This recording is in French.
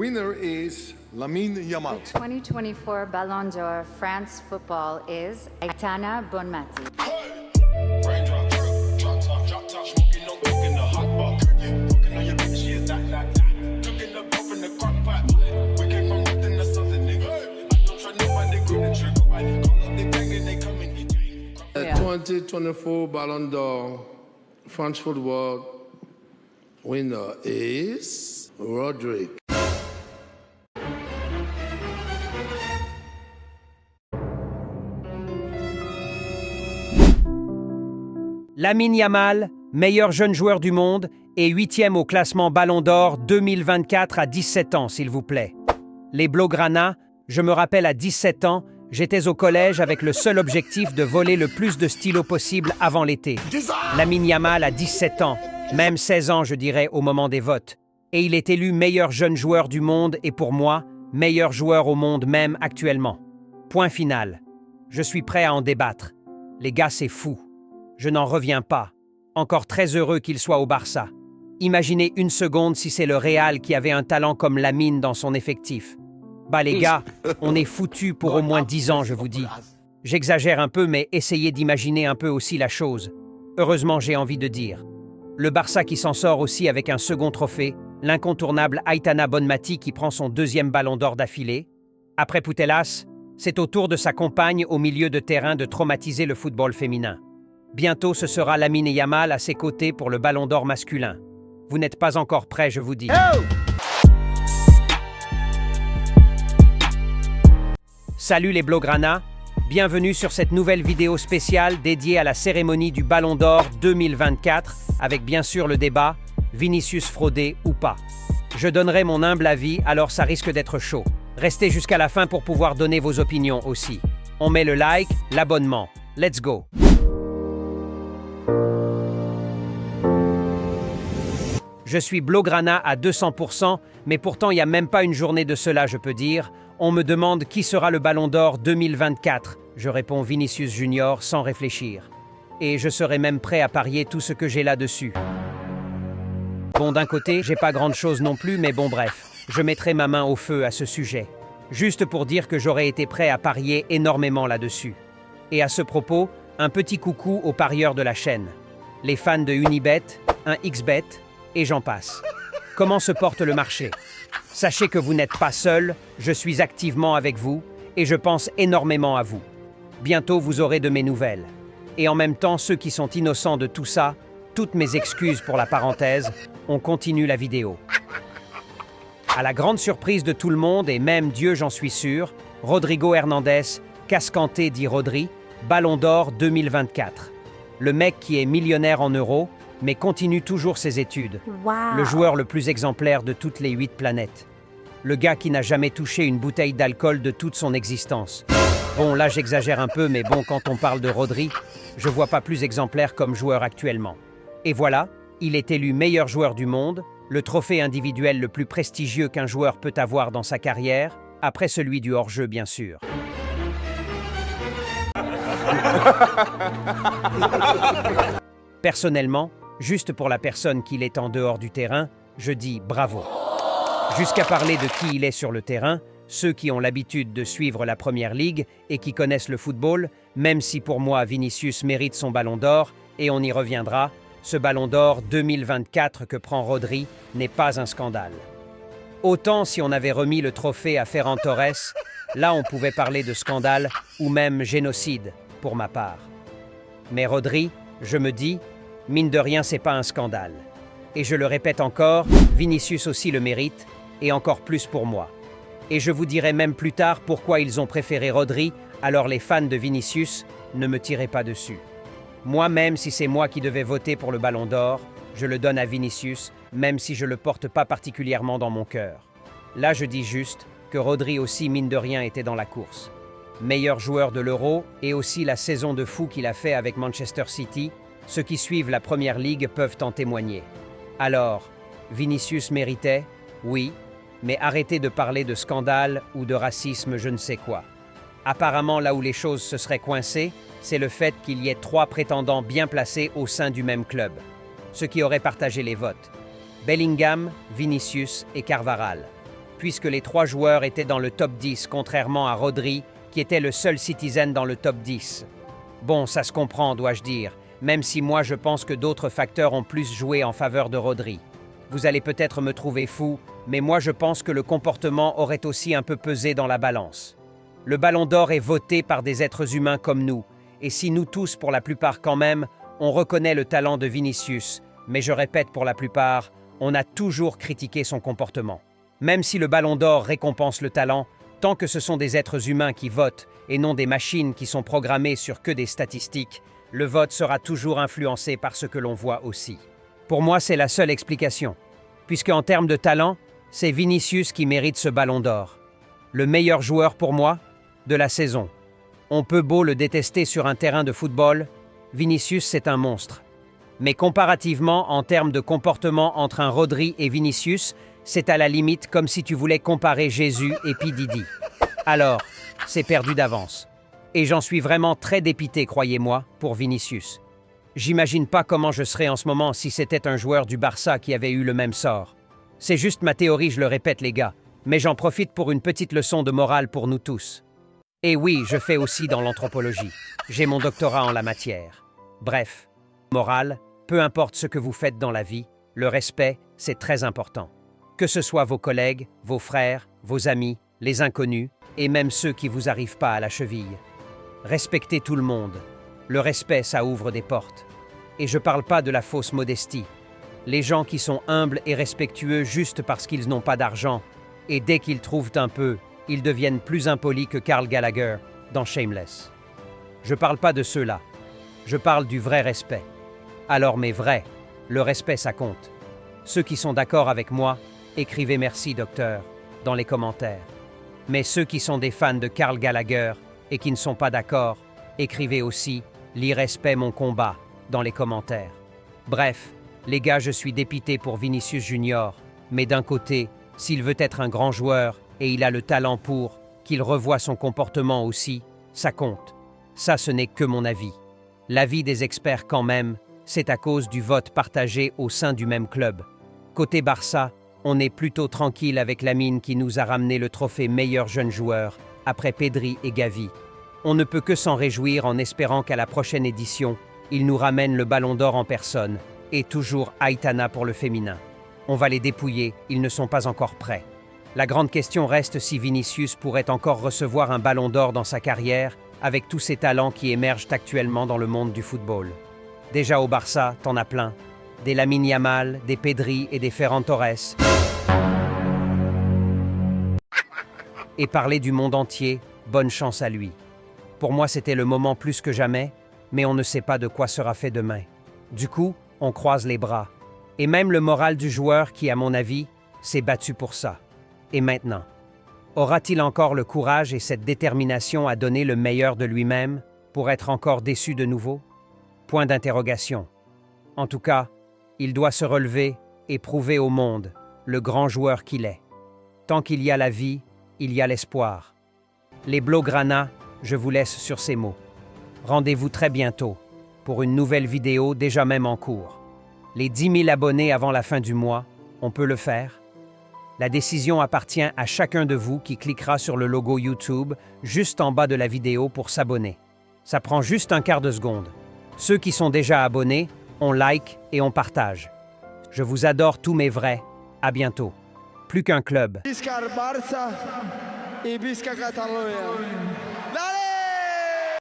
winner is Lamine Yamal. The 2024 Ballon d'Or France football is Aitana Bonmati. The 2024 Ballon d'Or French football winner is Rodri. Lamine Yamal, meilleur jeune joueur du monde et 8e au classement Ballon d'Or 2024 à 17 ans, s'il vous plaît. Les Blaugrana, je me rappelle à 17 ans, j'étais au collège avec le seul objectif de voler le plus de stylos possible avant l'été. Lamine Yamal a 17 ans, même 16 ans je dirais au moment des votes. Et il est élu meilleur jeune joueur du monde et pour moi, meilleur joueur au monde même actuellement. Point final. Je suis prêt à en débattre. Les gars, c'est fou. Je n'en reviens pas. Encore très heureux qu'il soit au Barça. Imaginez une seconde si c'est le Real qui avait un talent comme Lamine dans son effectif. Bah les gars, on est foutus pour au moins 10 ans, je vous dis. J'exagère un peu, mais essayez d'imaginer un peu aussi la chose. Heureusement, j'ai envie de dire. Le Barça qui s'en sort aussi avec un second trophée, l'incontournable Aitana Bonmati qui prend son 2e ballon d'or d'affilée. Après Putellas, c'est au tour de sa compagne au milieu de terrain de traumatiser le football féminin. Bientôt, ce sera Lamine Yamal à ses côtés pour le ballon d'or masculin. Vous n'êtes pas encore prêts, je vous dis. Oh! Salut les Blaugrana, bienvenue sur cette nouvelle vidéo spéciale dédiée à la cérémonie du Ballon d'Or 2024, avec bien sûr le débat, Vinicius fraudé ou pas. Je donnerai mon humble avis, alors ça risque d'être chaud. Restez jusqu'à la fin pour pouvoir donner vos opinions aussi. On met le like, l'abonnement. Let's go! Je suis Blaugrana à 200%, mais pourtant il n'y a même pas une journée de cela, je peux dire. On me demande qui sera le Ballon d'Or 2024. Je réponds Vinicius Junior sans réfléchir. Et je serai même prêt à parier tout ce que j'ai là-dessus. Bon, d'un côté, j'ai pas grande-chose non plus, mais bon bref, je mettrai ma main au feu à ce sujet. Juste pour dire que j'aurais été prêt à parier énormément là-dessus. Et à ce propos, un petit coucou aux parieurs de la chaîne. Les fans de Unibet, un XBet, et j'en passe. Comment se porte le marché? Sachez que vous n'êtes pas seul, je suis activement avec vous et je pense énormément à vous. Bientôt, vous aurez de mes nouvelles. Et en même temps, ceux qui sont innocents de tout ça, toutes mes excuses pour la parenthèse, on continue la vidéo. À la grande surprise de tout le monde, et même Dieu j'en suis sûr, Rodrigo Hernandez, Cascanté dit Rodri, Ballon d'Or 2024. Le mec qui est millionnaire en euros, mais continue toujours ses études. Wow. Le joueur le plus exemplaire de toutes les 8 planètes. Le gars qui n'a jamais touché une bouteille d'alcool de toute son existence. Bon, là j'exagère un peu, mais bon, quand on parle de Rodri, je vois pas plus exemplaire comme joueur actuellement. Et voilà, il est élu meilleur joueur du monde, le trophée individuel le plus prestigieux qu'un joueur peut avoir dans sa carrière, après celui du hors-jeu bien sûr. Personnellement, juste pour la personne qu'il est en dehors du terrain, je dis bravo. Jusqu'à parler de qui il est sur le terrain, ceux qui ont l'habitude de suivre la Première Ligue et qui connaissent le football, même si pour moi Vinicius mérite son ballon d'or, et on y reviendra, ce ballon d'or 2024 que prend Rodri n'est pas un scandale. Autant si on avait remis le trophée à Ferran Torres, là on pouvait parler de scandale ou même génocide, pour ma part. Mais Rodri, je me dis, mine de rien, c'est pas un scandale. Et je le répète encore, Vinicius aussi le mérite, et encore plus pour moi. Et je vous dirai même plus tard pourquoi ils ont préféré Rodri, alors les fans de Vinicius, ne me tirez pas dessus. Moi-même, si c'est moi qui devais voter pour le Ballon d'Or, je le donne à Vinicius, même si je le porte pas particulièrement dans mon cœur. Là, je dis juste que Rodri aussi, mine de rien, était dans la course. Meilleur joueur de l'Euro, et aussi la saison de fou qu'il a fait avec Manchester City, ceux qui suivent la Première Ligue peuvent en témoigner. Alors, Vinicius méritait, oui, mais arrêtez de parler de scandale ou de racisme je ne sais quoi. Apparemment, là où les choses se seraient coincées, c'est le fait qu'il y ait 3 prétendants bien placés au sein du même club, ceux qui auraient partagé les votes. Bellingham, Vinicius et Carvajal. puisque les 3 joueurs étaient dans le top 10, contrairement à Rodri, qui était le seul Citizen dans le top 10. Bon, ça se comprend, dois-je dire, même si moi je pense que d'autres facteurs ont plus joué en faveur de Rodri. Vous allez peut-être me trouver fou, mais moi je pense que le comportement aurait aussi un peu pesé dans la balance. Le Ballon d'Or est voté par des êtres humains comme nous, et si nous tous, pour la plupart quand même, on reconnaît le talent de Vinicius, mais je répète pour la plupart, on a toujours critiqué son comportement. Même si le Ballon d'Or récompense le talent, tant que ce sont des êtres humains qui votent et non des machines qui sont programmées sur que des statistiques, le vote sera toujours influencé par ce que l'on voit aussi. Pour moi, c'est la seule explication, puisque en termes de talent, c'est Vinicius qui mérite ce Ballon d'Or. Le meilleur joueur pour moi de la saison. On peut beau le détester sur un terrain de football, Vinicius c'est un monstre. Mais comparativement, en termes de comportement entre un Rodri et Vinicius, c'est à la limite comme si tu voulais comparer Jésus et P. Diddy. Alors, c'est perdu d'avance. Et j'en suis vraiment très dépité, croyez-moi, pour Vinicius. J'imagine pas comment je serais en ce moment si c'était un joueur du Barça qui avait eu le même sort. C'est juste ma théorie, je le répète les gars, mais j'en profite pour une petite leçon de morale pour nous tous. Et oui, je fais aussi dans l'anthropologie. J'ai mon doctorat en la matière. Bref, morale, peu importe ce que vous faites dans la vie, le respect, c'est très important. Que ce soit vos collègues, vos frères, vos amis, les inconnus, et même ceux qui vous arrivent pas à la cheville. Respectez tout le monde. Le respect, ça ouvre des portes. Et je parle pas de la fausse modestie. Les gens qui sont humbles et respectueux juste parce qu'ils n'ont pas d'argent, et dès qu'ils trouvent un peu, ils deviennent plus impolis que Karl Gallagher dans Shameless. Je parle pas de ceux-là. Je parle du vrai respect. Alors mais vrai, le respect ça compte. Ceux qui sont d'accord avec moi, écrivez merci docteur dans les commentaires. Mais ceux qui sont des fans de Karl Gallagher et qui ne sont pas d'accord, écrivez aussi l'irrespect mon combat dans les commentaires. Bref, les gars, je suis dépité pour Vinicius Junior, mais d'un côté, s'il veut être un grand joueur et il a le talent pour, qu'il revoie son comportement aussi, ça compte. Ça, ce n'est que mon avis. L'avis des experts quand même, c'est à cause du vote partagé au sein du même club. Côté Barça, on est plutôt tranquille avec Lamine qui nous a ramené le trophée meilleur jeune joueur, après Pedri et Gavi. On ne peut que s'en réjouir en espérant qu'à la prochaine édition, il nous ramène le Ballon d'Or en personne, et toujours Aitana pour le féminin. On va les dépouiller, ils ne sont pas encore prêts. La grande question reste si Vinicius pourrait encore recevoir un Ballon d'Or dans sa carrière, avec tous ces talents qui émergent actuellement dans le monde du football. Déjà au Barça, t'en as plein. Des Lamine Yamal, des Pedri et des Ferran Torres. Et parler du monde entier, bonne chance à lui. Pour moi, c'était le moment plus que jamais, mais on ne sait pas de quoi sera fait demain. Du coup, on croise les bras. Et même le moral du joueur qui, à mon avis, s'est battu pour ça. Et maintenant, aura-t-il encore le courage et cette détermination à donner le meilleur de lui-même pour être encore déçu de nouveau? Point d'interrogation. En tout cas, il doit se relever et prouver au monde le grand joueur qu'il est. Tant qu'il y a la vie, il y a l'espoir. Les Blaugrana, je vous laisse sur ces mots. Rendez-vous très bientôt pour une nouvelle vidéo déjà même en cours. Les 10 000 abonnés avant la fin du mois, on peut le faire? La décision appartient à chacun de vous qui cliquera sur le logo YouTube juste en bas de la vidéo pour s'abonner. Ça prend juste un quart de seconde. Ceux qui sont déjà abonnés, on like et on partage. Je vous adore tous mes vrais. À bientôt. Plus qu'un club. Visca Barça et Visca Catalunya.